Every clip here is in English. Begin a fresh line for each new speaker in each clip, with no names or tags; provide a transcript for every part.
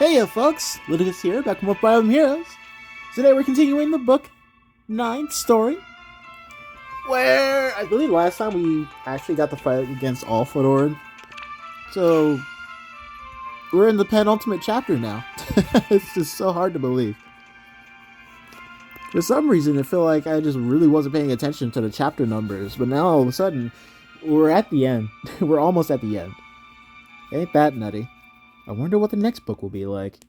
Hey folks, Ludicus here, back from more Fire Emblem Heroes. Today we're continuing the book 9 story, where I believe last time we actually got the fight against Afterthoughts. So we're in the penultimate chapter now. It's just so hard to believe. For some reason, I feel like I just really wasn't paying attention to the chapter numbers, but now all of a sudden, we're at the end. We're almost at the end. Ain't that nutty? I wonder what the next book will be like.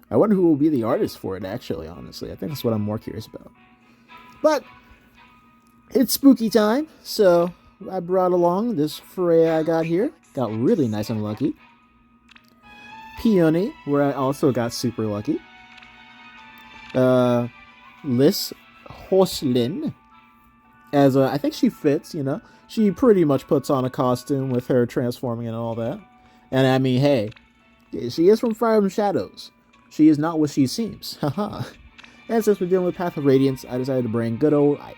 I wonder who will be the artist for it, actually, honestly. I think that's what I'm more curious about. But it's spooky time, so I brought along this Freya I got here. Got really nice and lucky. Peony, where I also got super lucky. Liz Horslin, as I think she fits, you know. She pretty much puts on a costume with her transforming and all that. And I mean, hey, she is from Fire Emblem Shadows. She is not what she seems. Haha. And since we're dealing with Path of Radiance, I decided to bring good old Ike.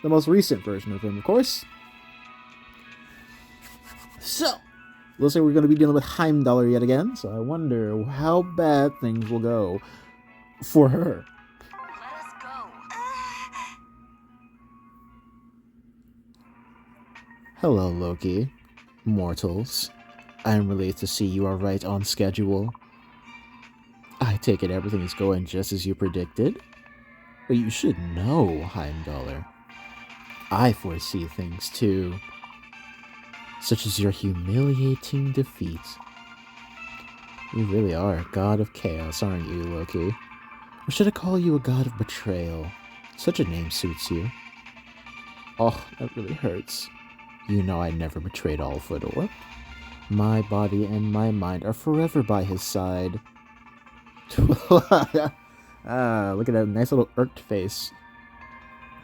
The most recent version of him, of course. So, looks like we're going to be dealing with Heimdallr yet again. So I wonder how bad things will go for her.
Let us go.
Hello, Loki. Mortals. I am relieved to see you are right on schedule. I take it everything is going just as you predicted? But you should know, Heimdallr. I foresee things too. Such as your humiliating defeat. You really are a god of chaos, aren't you, Loki? Or should I call you a god of betrayal? Such a name suits you. Oh, that really hurts. You know I never betrayed Afterthoughts. My body and my mind are forever by his side. Look at that nice little irked face.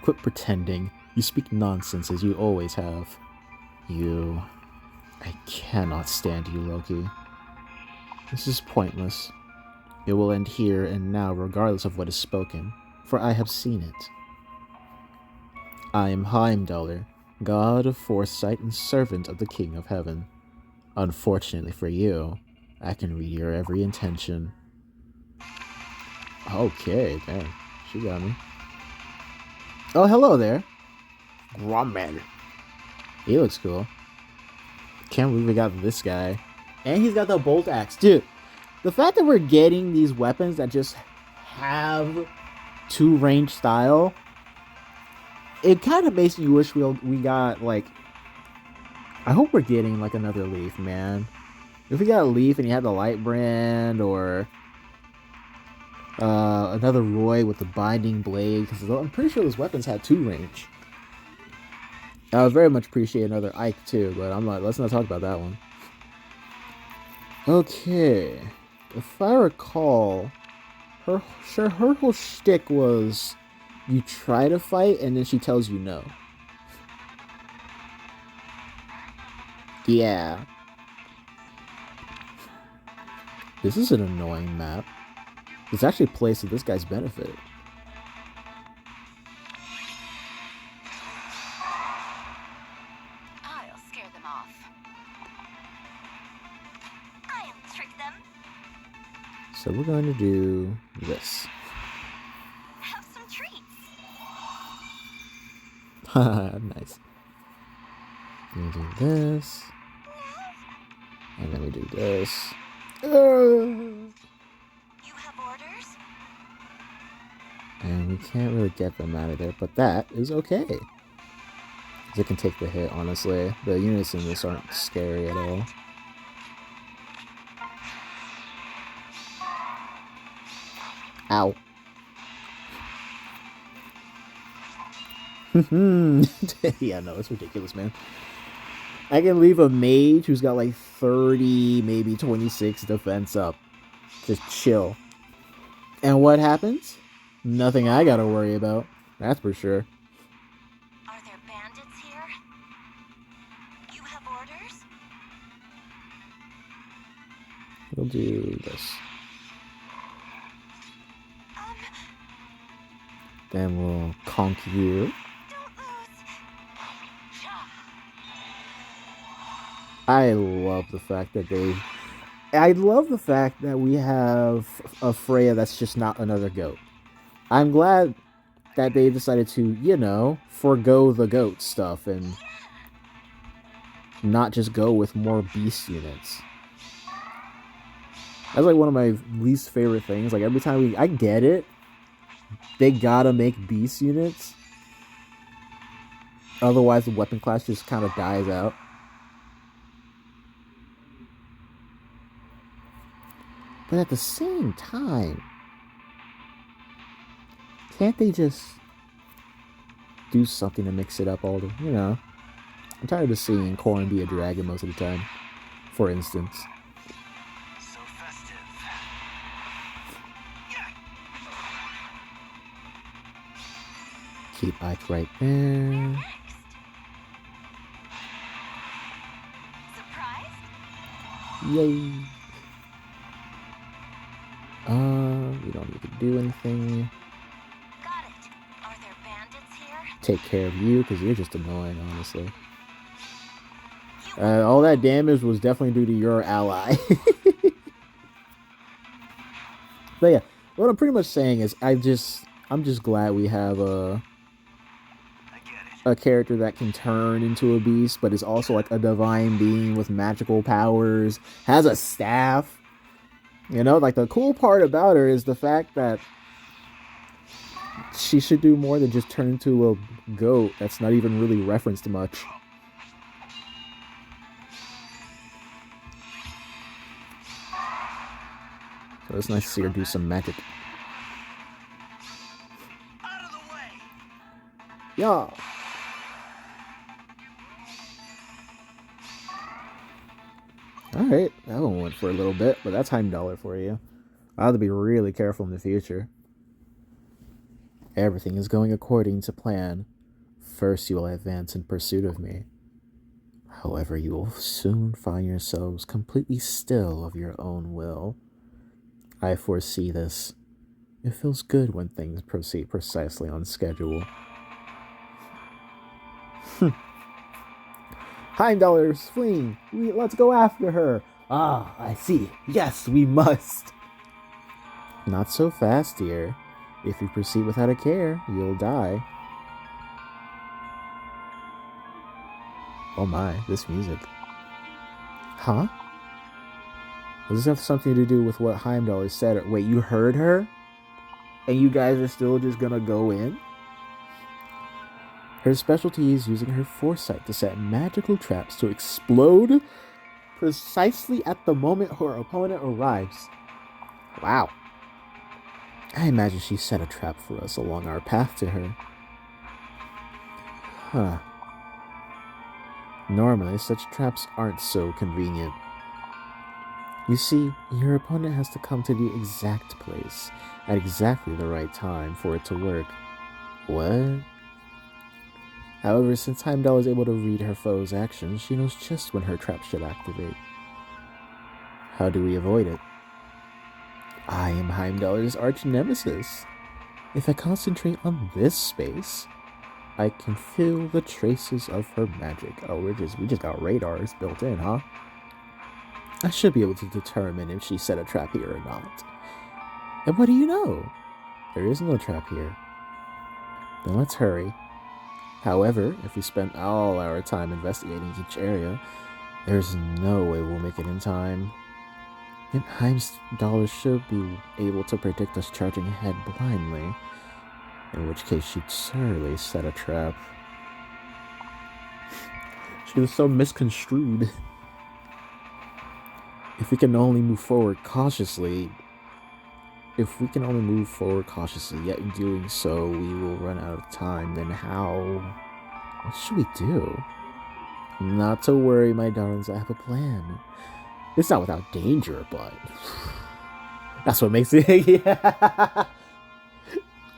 Quit pretending. You speak nonsense as you always have. I cannot stand you, Loki. This is pointless. It will end here and now regardless of what is spoken, for I have seen it. I am Heimdallr, god of foresight and servant of the King of Heaven. Unfortunately for you, I can read your every intention. Okay, dang. She got me. Oh, hello there. Grumman. He looks cool. Can't believe we got this guy. And he's got the bolt axe. Dude, the fact that we're getting these weapons that just have two range style, it kind of makes you wish we got, like, I hope we're getting, like, another Leaf, man. If we got a Leaf and you had the Light Brand, or another Roy with the Binding Blade, because I'm pretty sure those weapons had 2 range. I would very much appreciate another Ike, too, but I'm like, let's not talk about that one. Okay. If I recall, her whole shtick was you try to fight, and then she tells you no. Yeah. This is an annoying map. It's actually placed to this guy's benefit.
I'll scare them off. I'll trick them.
So we're going to do this.
Have some treats.
Haha, nice. We do this. And then we do this.
You have orders?
And we can't really get them out of there, but that is okay. Because it can take the hit, honestly. The units in this aren't scary at all. Ow. Yeah, no, it's ridiculous, man. I can leave a mage who's got like 30, maybe 26 defense up. Just chill. And what happens? Nothing I gotta worry about. That's for sure.
Are there bandits here? You have orders?
We'll do this. Then we'll conk you.
Don't lose.
I love the fact that they I love the fact that we have a Freya that's just not another goat. I'm glad that they decided to, forego the goat stuff and not just go with more beast units. That's like one of my least favorite things. Like every time I get it, they gotta make beast units. Otherwise, the weapon class just kind of dies out. But at the same time, can't they just do something to mix it up all the, I'm tired of seeing Corn be a dragon most of the time, for instance.
So festive.
Keep Ike right there.
Surprised?
Yay. We don't need to do anything.
Got it. Are there bandits here?
Take care of you, because you're just annoying, honestly. All that damage was definitely due to your ally. But yeah, what I'm pretty much saying is I'm just glad we have a character that can turn into a beast, but is also like a divine being with magical powers, has a staff. Like the cool part about her is the fact that she should do more than just turn into a goat. That's not even really referenced much. So it's nice to see her do some magic.
Out of the way.
Yeah. Alright, that one went for a little bit, but that's Heimdallr for you. I'll have to be really careful in the future. Everything is going according to plan. First you will advance in pursuit of me. However, you will soon find yourselves completely still of your own will. I foresee this. It feels good when things proceed precisely on schedule. Heimdallr is fleeing. Let's go after her. Ah, I see. Yes, we must. Not so fast, dear. If you proceed without a care, you'll die. Oh my, this music. Huh? Does this have something to do with what Heimdallr said? Wait, you heard her? And you guys are still just gonna go in? Her specialty is using her foresight to set magical traps to explode precisely at the moment her opponent arrives. Wow. I imagine she set a trap for us along our path to her. Huh. Normally, such traps aren't so convenient. You see, your opponent has to come to the exact place at exactly the right time for it to work. What? However, since Heimdallr is able to read her foe's actions, she knows just when her trap should activate. How do we avoid it? I am Heimdallr's arch nemesis. If I concentrate on this space, I can feel the traces of her magic. Oh, we just got radars built in, huh? I should be able to determine if she set a trap here or not. And what do you know? There is no trap here. Then let's hurry. However, if we spend all our time investigating each area, there's no way we'll make it in time. And Heimdallr should be able to predict us charging ahead blindly, in which case she'd surely set a trap. She was so misconstrued. If we can only move forward cautiously, yet in doing so we will run out of time, then how? What should we do? Not to worry, my darlings, I have a plan. It's not without danger, but that's what makes it yeah.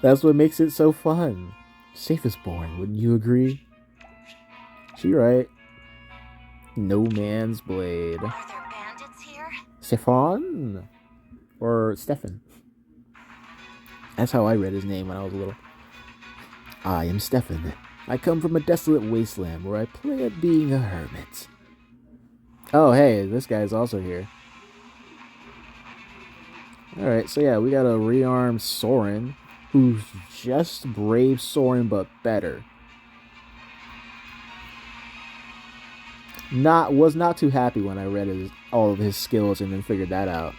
That's what makes it so fun. Safe is boring, wouldn't you agree? She right. No man's blade.
Are there bandits here?
Stefan? Or Stefan. That's how I read his name when I was little. I am Stefan. I come from a desolate wasteland where I play at being a hermit. Oh, hey, this guy's also here. Alright, so yeah, we got a rearmed Soren, who's just brave Soren, but better. Was not too happy when I read all of his skills and then figured that out.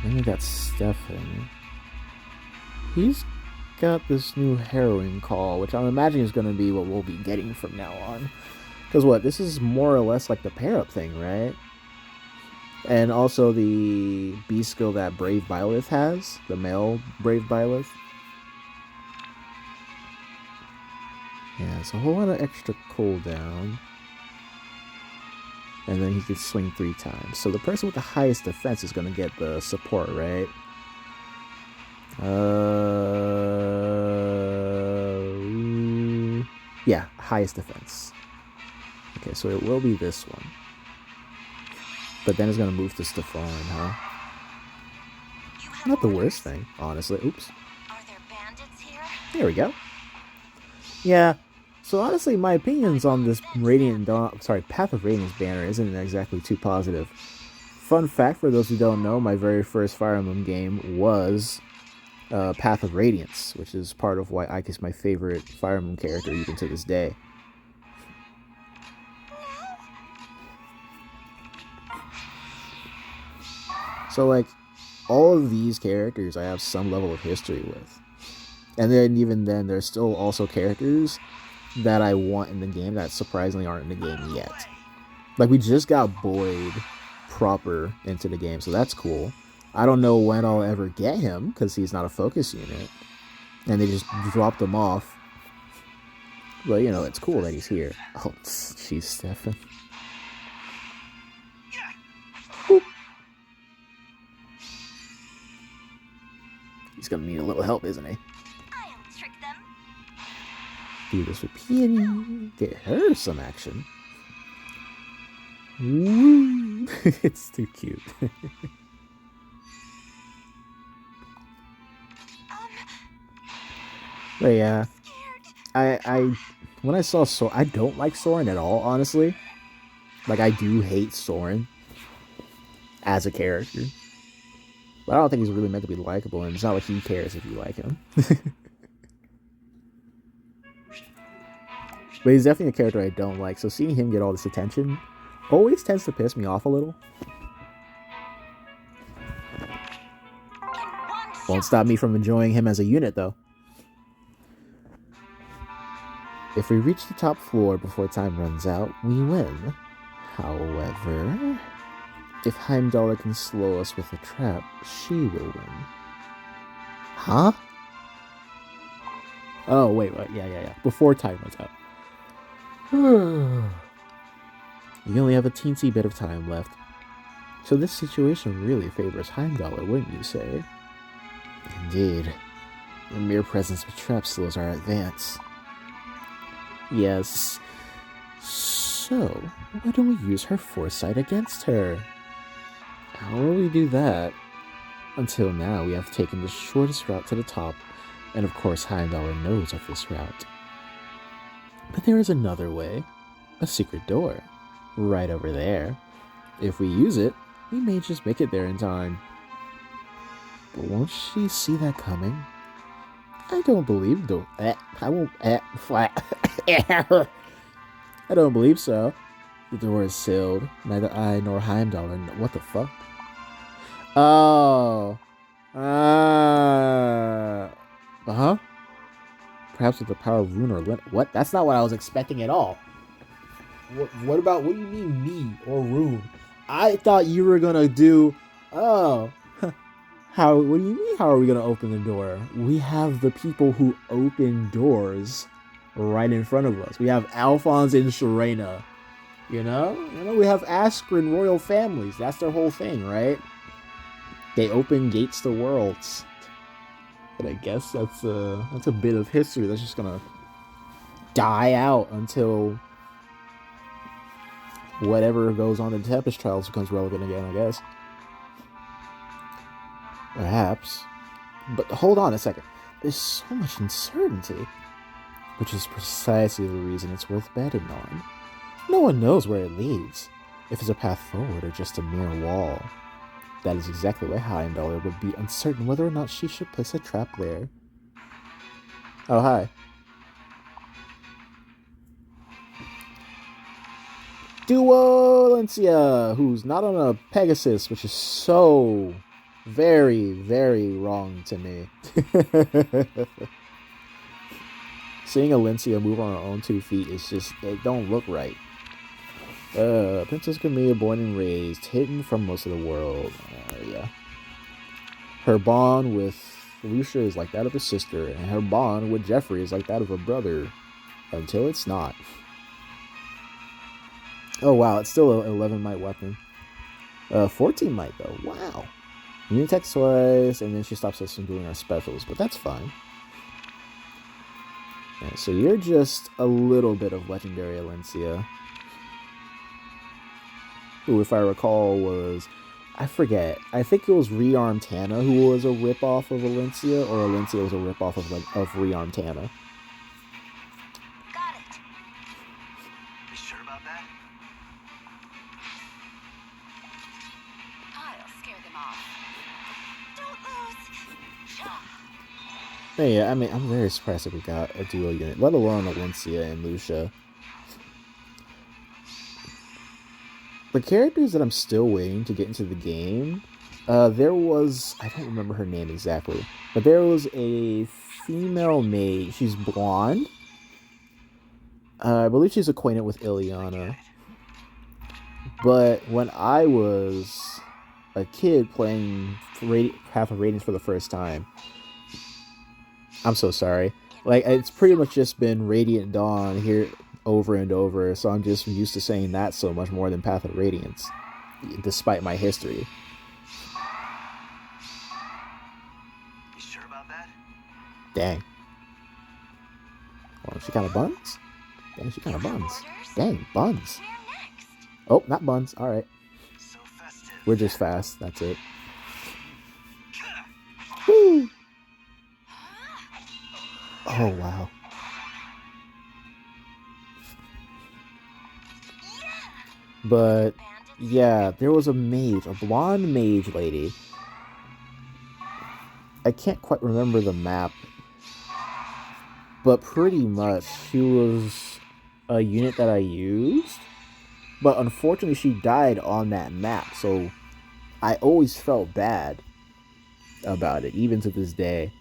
Then we got Stefan. He's got this new harrowing call, which I'm imagining is going to be what we'll be getting from now on. Because what, this is more or less like the pair-up thing, right? And also the B skill that Brave Byleth has, the male Brave Byleth. Yeah, it's a whole lot of extra cooldown. And then he can swing 3 times. So the person with the highest defense is going to get the support, right? Yeah, highest defense. Okay, so it will be this one. But then it's going to move to Stefan, huh? Not the worst thing, honestly. Oops.
Are there bandits here?
There we go. Yeah. So honestly, my opinions on this Path of Radiance banner isn't exactly too positive. Fun fact for those who don't know, my very first Fire Emblem game was Path of Radiance, which is part of why Ike is my favorite Fire Emblem character even to this day. So like, all of these characters I have some level of history with. And then even then, there's still also characters that I want in the game that surprisingly aren't in the game yet. Like, we just got Boyd proper into the game, so that's cool. I don't know when I'll ever get him, because he's not a focus unit. And they just dropped him off. But, you know, it's cool that he's here. Oh, jeez, Stefan. Boop. He's gonna need a little help, isn't he? Do this with Peony. Get her some action. Woo! It's too cute. But yeah, I when I saw Soren, I don't like Soren at all, honestly. Like, I do hate Soren as a character, but I don't think he's really meant to be likable, and it's not like he cares if you like him. But he's definitely a character I don't like, so seeing him get all this attention always tends to piss me off a little. Won't stop me from enjoying him as a unit, though. If we reach the top floor before time runs out, we win. However, if Heimdallr can slow us with a trap, she will win. Huh? Oh, wait, yeah. Before time runs out. You only have a teensy bit of time left. So this situation really favors Heimdallr, wouldn't you say? Indeed. The mere presence of traps slows our advance. Yes. So, why don't we use her foresight against her? How will we do that? Until now, we have taken the shortest route to the top, and of course Heimdallr knows of this route. But there is another way. A secret door. Right over there. If we use it, we may just make it there in time. But won't she see that coming? I don't believe I don't believe so. The door is sealed. Neither I nor Heimdallr know. What the fuck? Oh. Uh-huh. Perhaps with the power of rune or what? That's not what I was expecting at all. What do you mean me or rune? I thought you were gonna do, what do you mean how are we gonna open the door? We have the people who open doors right in front of us. We have Alphonse and Serena. You know, we have Askren royal families. That's their whole thing, right? They open gates to worlds. But I guess that's a bit of history that's just gonna die out until whatever goes on in Tempest Trials becomes relevant again, I guess. Perhaps. But hold on a second. There's so much uncertainty. Which is precisely the reason it's worth betting on. No one knows where it leads, if it's a path forward or just a mere wall. That is exactly why Heimdallr would be uncertain whether or not she should place a trap there. Oh, hi. Duolencia, who's not on a Pegasus, which is so very, very wrong to me. Seeing Alencia move on her own 2 feet is just, it don't look right. Princess Camilla, born and raised, hidden from most of the world. Yeah. Her bond with Lucia is like that of a sister, and her bond with Jeffrey is like that of a brother. Until it's not. Oh wow, it's still an 11 might weapon. 14 might though. Wow. You attack twice, and then she stops us from doing our specials, but that's fine. Yeah, so you're just a little bit of legendary Alencia. Who, if I recall, was... I forget. I think it was Rearm Tana who was a ripoff of Alencia, or Alencia was a ripoff of Rearm Tana.
Got it.
You sure about that?
I'll scare them off. Don't lose.
Yeah, I mean, I'm very surprised that we got a duo unit, let alone Alencia and Lucia. The characters that I'm still waiting to get into the game, there was, I don't remember her name exactly, but there was a female maid. She's blonde. I believe she's acquainted with Ileana. But when I was a kid playing Path of Radiance for the first time, I'm so sorry. Like, it's pretty much just been Radiant Dawn here over and over, so I'm just used to saying that so much more than Path of Radiance, despite my history.
You sure about that?
Dang. Oh, she kind of buns? Dang, she kind of buns. Dang, buns.
Where next?
Oh, not buns. Alright.
So festive.
We're just fast. That's it. Woo! Oh, wow. But, yeah, there was a mage, a blonde mage lady. I can't quite remember the map. But pretty much, she was a unit that I used. But unfortunately, she died on that map. So, I always felt bad about it, even to this day.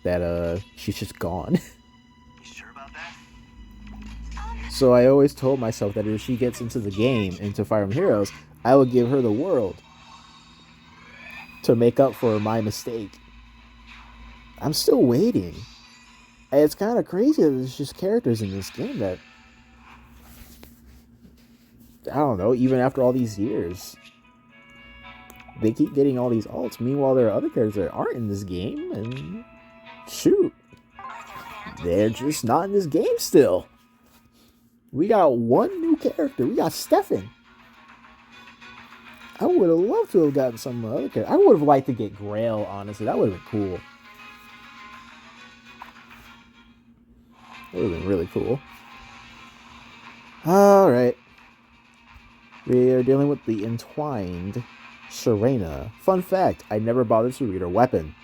That, she's just gone.
You sure about that?
So I always told myself that if she gets into the game, into Fire Emblem Heroes, I would give her the world to make up for my mistake. I'm still waiting. And it's kind of crazy that there's just characters in this game that, I don't know, even after all these years, they keep getting all these alts. Meanwhile, there are other characters that aren't in this game, and shoot, they're just not in this game still. We got one new character. We got Stefan. I would have loved to have gotten some other character. I would have liked to get Grail, honestly. That would have been cool. That would have been really cool. Alright. We are dealing with the Entwined Serena. Fun fact, I never bothered to read her weapon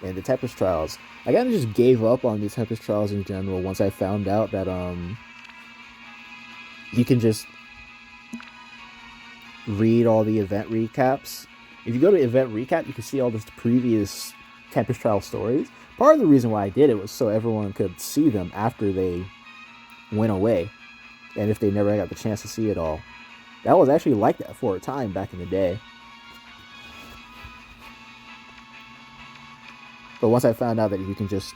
in the Tempest Trials. I kind of just gave up on the Tempest Trials in general once I found out that, you can just read all the event recaps. If you go to event recap, you can see all the previous Tempest Trial stories. Part of the reason why I did it was so everyone could see them after they went away, and if they never got the chance to see it all. That was actually like that for a time back in the day. But once I found out that you can just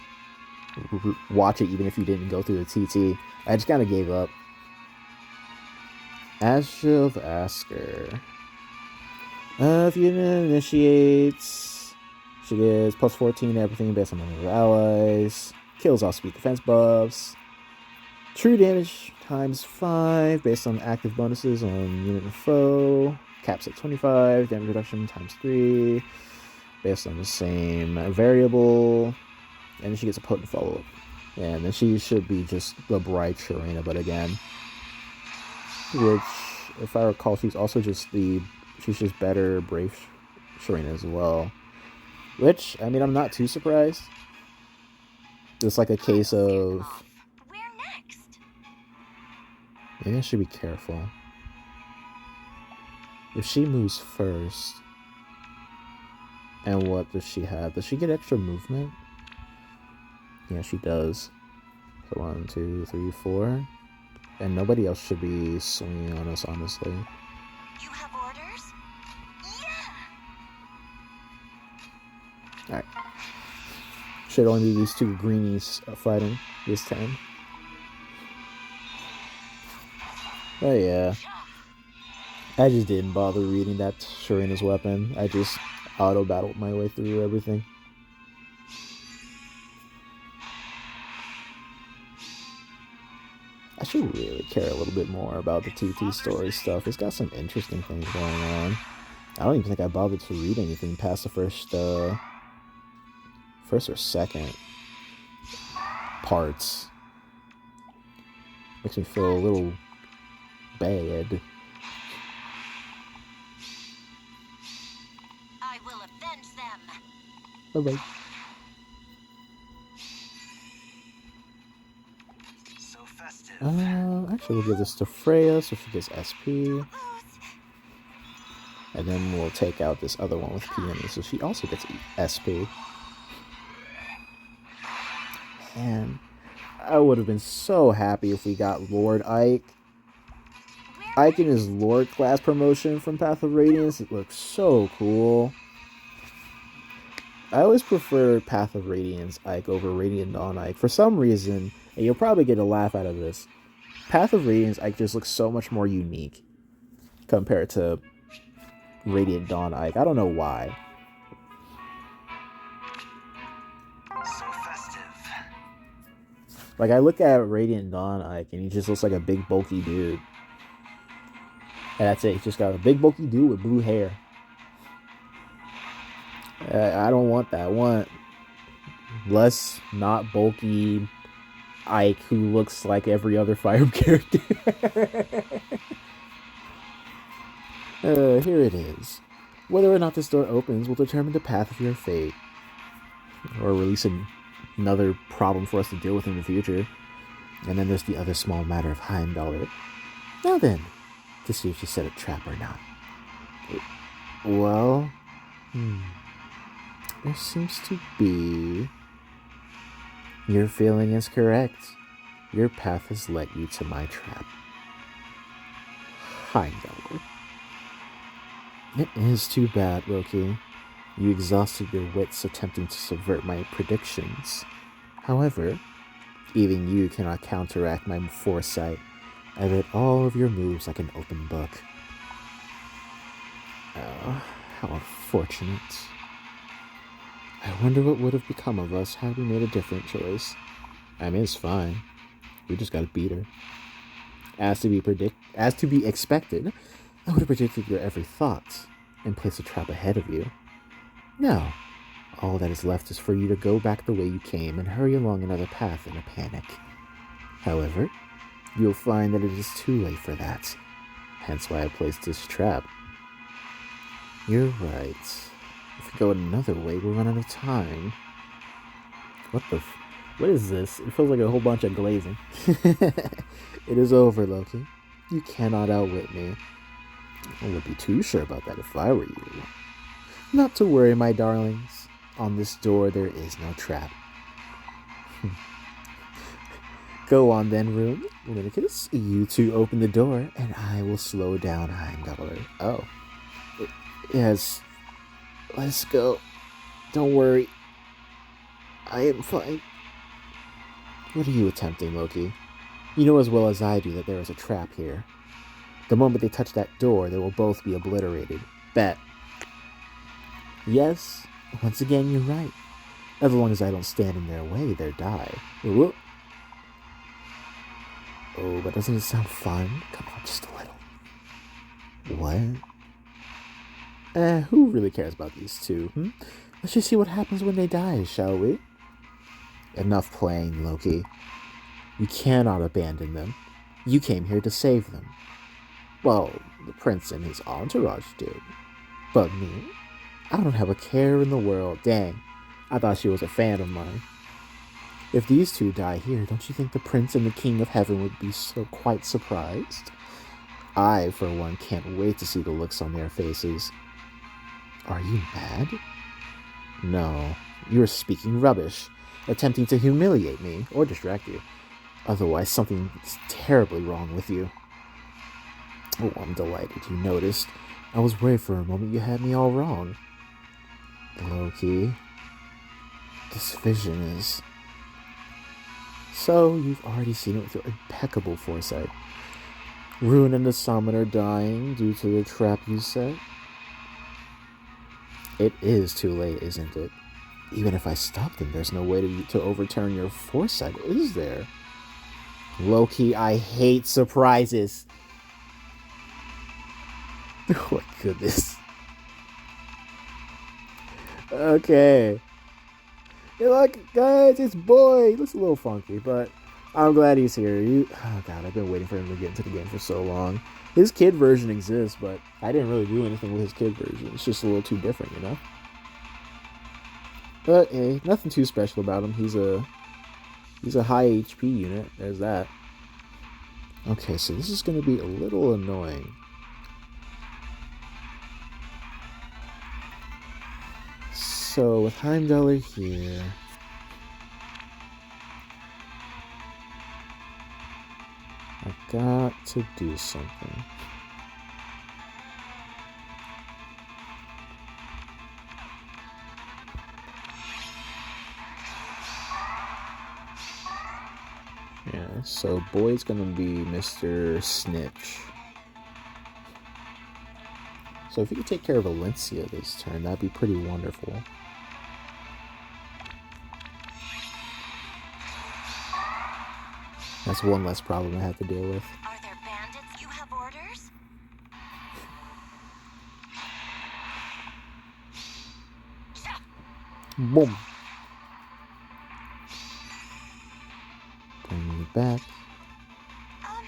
watch it even if you didn't go through the TT, I just kind of gave up. Astra of Asker. If you initiates, she gets plus 14 to everything based on number of allies. Kills all speed defense buffs. True damage times 5 based on active bonuses on unit and foe. Caps at 25. Damage reduction times 3 based on the same variable. And then she gets a potent follow-up. And then she should be just the bright Sharena, but again, which, if I recall, she's just better Brave Serena as well. Which, I mean, I'm not too surprised. It's like a case of
Where next?
maybe I should be careful. If she moves first, and what does she have? Does she get extra movement? Yeah, she does. So 1, 2, 3, 4. And nobody else should be swinging on us, honestly.
You have orders? Yeah!
Alright. Should only be these two greenies fighting this time. Oh yeah. I just didn't bother reading that Serena's weapon. I just auto-battled my way through everything. I should really care a little bit more about the TT story stuff. It's got some interesting things going on. I don't even think I bothered to read anything past the first or second parts. Makes me feel a little bad.
I will avenge them!
Bye-bye.
So festive.
Actually, we'll give this to Freya so she gets SP. And then we'll take out this other one with Peony so she also gets SP. And I would have been so happy if we got Lord Ike. Ike and his Lord class promotion from Path of Radiance. It looks so cool. I always prefer Path of Radiance Ike over Radiant Dawn Ike. For some reason, and you'll probably get a laugh out of this, Path of Radiance Ike just looks so much more unique compared to Radiant Dawn Ike. I don't know why.
So festive.
Like, I look at Radiant Dawn Ike and he just looks like a big bulky dude. And that's it. He's just got a big bulky dude with blue hair. I don't want that. I want less, not bulky Ike who looks like every other Fire Emblem character. Here it is. Whether or not this door opens will determine the path of your fate. Or release another problem for us to deal with in the future. And then there's the other small matter of Heimdallr. Now then, to see if she set a trap or not. Well, there seems to be. Your feeling is correct. Your path has led you to my trap. Heimdallr. It is too bad, Loki. You exhausted your wits attempting to subvert my predictions. However, even you cannot counteract my foresight. I read all of your moves like an open book. Oh, how unfortunate. I wonder what would have become of us had we made a different choice. I mean, it's fine. We just gotta beat her. As to be expected, I would have predicted your every thought and placed a trap ahead of you. Now, all that is left is for you to go back the way you came and hurry along another path in a panic. However, you'll find that it is too late for that. Hence why I placed this trap. You're right. If we go another way, we'll run out of time. What is this? It feels like a whole bunch of glazing. It is over, Loki. You cannot outwit me. I wouldn't be too sure about that if I were you. Not to worry, my darlings. On this door, there is no trap. Go on then, Rune. Lenicus, you two open the door, and I will slow down Heimdallr. Oh. Yes. Let's go. Don't worry. I am fine. What are you attempting, Loki? You know as well as I do that there is a trap here. The moment they touch that door, they will both be obliterated. Bet. Yes, once again, you're right. As long as I don't stand in their way, they'll die. Whoop. Oh, but doesn't it sound fun? Come on, just a little. What? Who really cares about these two, Let's just see what happens when they die, shall we? Enough playing, Loki. You cannot abandon them. You came here to save them. Well, the prince and his entourage did. But me? I don't have a care in the world. Dang, I thought she was a fan of mine. If these two die here, don't you think the prince and the king of heaven would be so quite surprised? I, for one, can't wait to see the looks on their faces. Are you mad? No, you're speaking rubbish, attempting to humiliate me or distract you. Otherwise, something is terribly wrong with you. Oh, I'm delighted you noticed. I was worried for a moment you had me all wrong. Loki, this vision is... So, you've already seen it with your impeccable foresight. Ruin and the summoner dying due to the trap you set? It is too late, isn't it? Even if I stop them, there's no way to overturn your foresight, is there? Loki, I hate surprises. Oh my goodness. Okay. Hey, look, guys, it's Boy. He looks a little funky, but I'm glad he's here. Oh god, I've been waiting for him to get into the game for so long. His kid version exists, but I didn't really do anything with his kid version. It's just a little too different, you know? But hey, nothing too special about him. He's a high HP unit. There's that. Okay, so this is going to be a little annoying. So with Heimdallr here, I got to do something. Yeah, so Boyd's gonna be Mr. Snitch. So if you could take care of Valencia this turn, that'd be pretty wonderful. That's one less problem I have to deal with.
Are there bandits? You have orders?
Boom. Bring me back.
I'll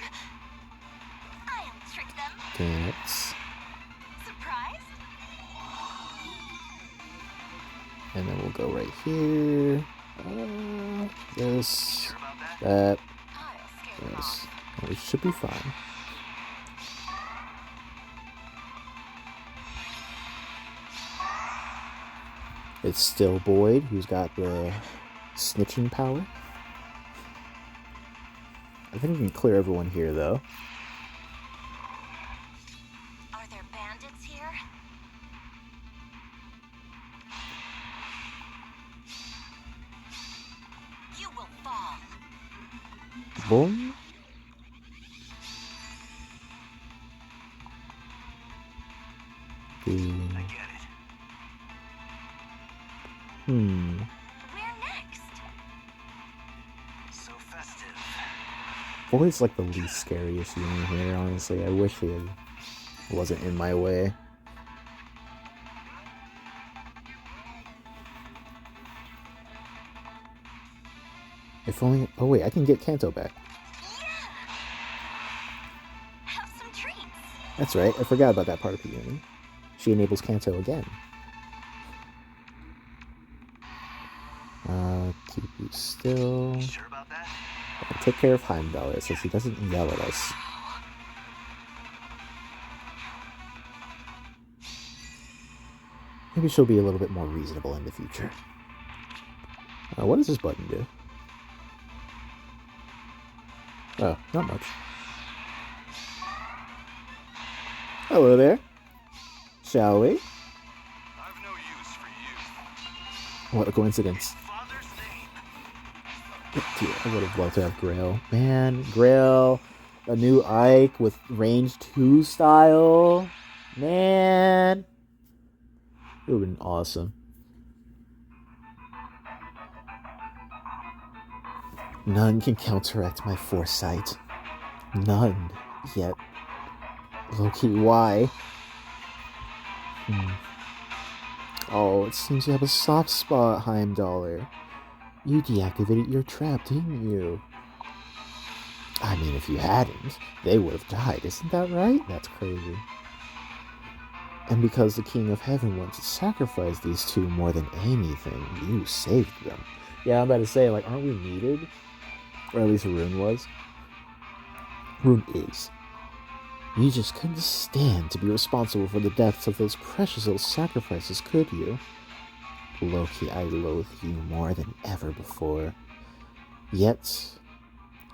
trick them.
Dance.
Surprise?
And then we'll go right here. This.
Sure about that?
That.
I'll scare them
This.
off.
It should be fine. It's still Boyd, who's got the snitching power. I think we can clear everyone here, though.
Are there bandits here? You will fall.
Boom.
I get it.
Where next?
So festive.
Boyd's like the least scariest unit here, honestly. I wish he wasn't in my way. If only... Oh wait, I can get Kanto back.
Yeah! Have some treats.
That's right, I forgot about that part of the unit. She enables Kanto again. Keep you still.
Sure about that?
And take care of Heimdallr so she doesn't yell at us. Maybe she'll be a little bit more reasonable in the future. What does this button do? Oh, not much. Hello there. Shall we?
I've no use for you.
What a coincidence.
Father's name.
Dude, I would have loved to have Grail. Man, Grail, a new Ike with range 2 style. Man. It would have been awesome. None can counteract my foresight. None. Yet. Loki, why? Oh, it seems you have a soft spot, Heimdallr. You deactivated your trap, didn't you? I mean, if you hadn't, they would have died. Isn't that right? That's crazy. And because the King of Heaven wanted to sacrifice these two more than anything, you saved them. Yeah, I'm about to say, like, aren't we needed? Or at least Rune was. Rune is. You just couldn't stand to be responsible for the deaths of those precious little sacrifices, could you? Loki, I loathe you more than ever before. Yet,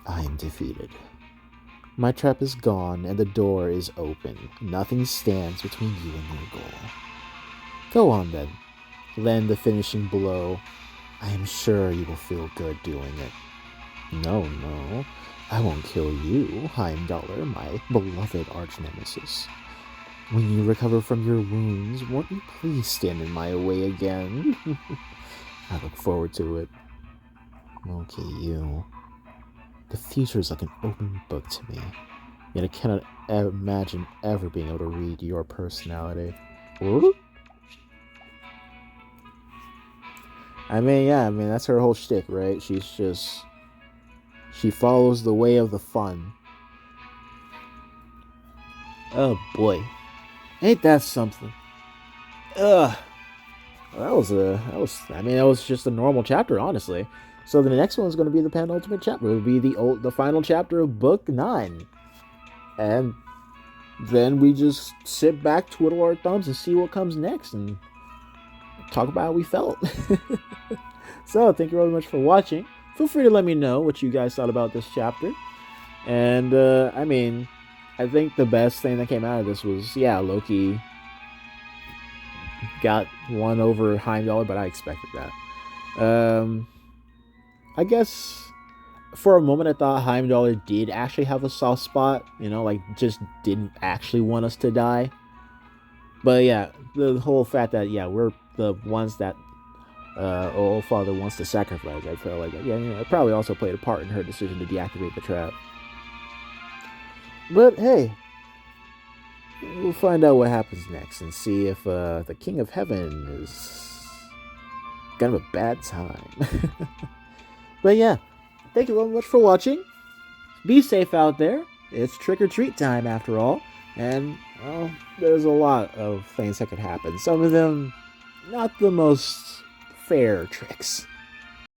I am defeated. My trap is gone and the door is open. Nothing stands between you and your goal. Go on then. Land the finishing blow. I am sure you will feel good doing it. No, I won't kill you, Heimdallr, my beloved arch-nemesis. When you recover from your wounds, won't you please stand in my way again? I look forward to it. Okay, you. The future is like an open book to me, yet I cannot imagine ever being able to read your personality. What? I mean, that's her whole shtick, right? She follows the way of the fun. Oh boy. Ain't that something? Ugh. That was just a normal chapter, honestly. So the next one is going to be the penultimate chapter. It will be the final chapter of book 9. And then we just sit back, twiddle our thumbs, and see what comes next, and talk about how we felt. So, thank you very much for watching. Feel free to let me know what you guys thought about this chapter. And, I think the best thing that came out of this was, Loki got one over Heimdallr, but I expected that. I guess for a moment I thought Heimdallr did actually have a soft spot, just didn't actually want us to die. But yeah, the whole fact that, we're the ones that All-Father wants to sacrifice, I felt like, it probably also played a part in her decision to deactivate the trap. But hey, we'll find out what happens next and see if the King of Heaven is kind of a bad time. But yeah, thank you very much for watching. Be safe out there. It's trick-or-treat time after all. And, well, there's a lot of things that could happen. Some of them, not the most fair tricks.